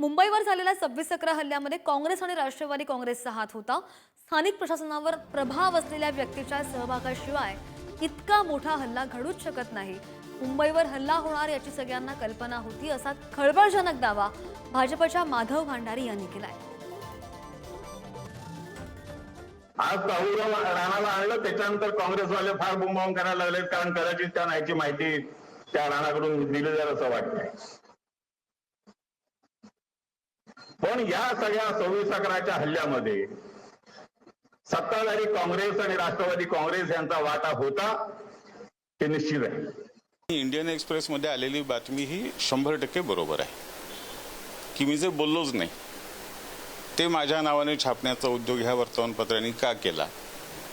मुंबईवर झालेल्या 26/11 हल्ल्यामध्ये काँग्रेस आणि राष्ट्रवादी काँग्रेसचा हात होता। स्थानिक प्रशासनावर प्रभाव असलेल्या व्यक्तीच्या सहभागाशिवाय इतका मोठा हल्ला घडूच शकत नाही। मुंबईवर हल्ला होणार याची सगळ्यांना कल्पना होती, असा खळबळजनक दावा भाजपच्या माधव भांडारी यांनी केलाय। आज राहुल राणाला आणलं, त्याच्यानंतर काँग्रेसवाले फार बुमबावून करायला लागलेत, कारण कदाचित त्या नाहीची माहिती त्या राणाकडून दिली जाईल असं वाटतंय। पण या सगळ्या 26/11च्या हल्ल्यामध्ये सत्ताधारी काँग्रेस आणि राष्ट्रवादी काँग्रेस यांचा वाटा होता हे निश्चित आहे। इंडियन एक्सप्रेस मध्ये आलेली बातमी ही 100% बरोबर आहे की मी जे बोललोच नाही ते माझ्या नावाने छापण्याचा उद्योग ह्या वर्तमानपत्रांनी का केला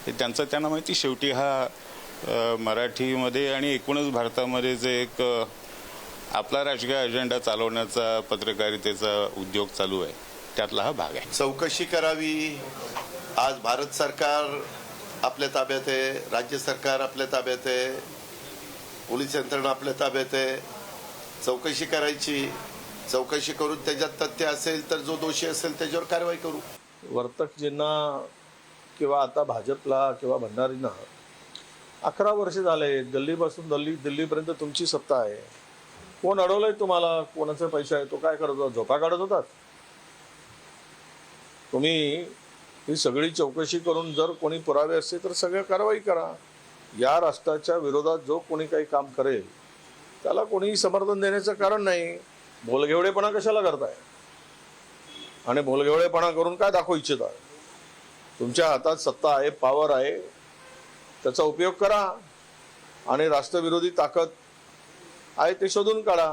हे त्यांना माहिती। शेवटी हा मराठीमध्ये आणि एकूणच भारतामध्ये जे एक आपला राजकीय अजेंडा चालवण्याचा पत्रकारितेचा उद्योग चालू आहे त्यातला हा भाग आहे। चौकशी करावी। आज भारत सरकार आपल्या ताब्यात आहे, राज्य सरकार आपल्या ताब्यात आहे, पोलीस यंत्रणा आपल्या ताब्यात आहे। चौकशी करायची, चौकशी करून त्याच्यात तथ्य असेल तर जो दोषी असेल त्याच्यावर कारवाई करू। वर्तकजींना किंवा आता भाजपला किंवा भंडारींना 11 वर्ष झाले, दिल्लीपासून दिल्लीपर्यंत तुमची सत्ता आहे। कोण अडवलंय तुम्हाला? कोणाचे पैसे आहे? तो काय करत होता? झोपा काढत होतात? तुम्ही ही सगळी चौकशी करून जर कोणी पुरावे असते तर सगळं कारवाई करा। या राष्ट्राच्या विरोधात जो कोणी काही काम करेल त्याला कोणीही समर्थन देण्याचं कारण नाही। भोलगेवडेपणा कशाला करताय? आणि भोलगेवडेपणा करून काय दाखवू इच्छिता? तुमच्या हातात सत्ता आहे, पॉवर आहे, त्याचा उपयोग करा आणि राष्ट्रविरोधी ताकद आहे ते शोधून काढा।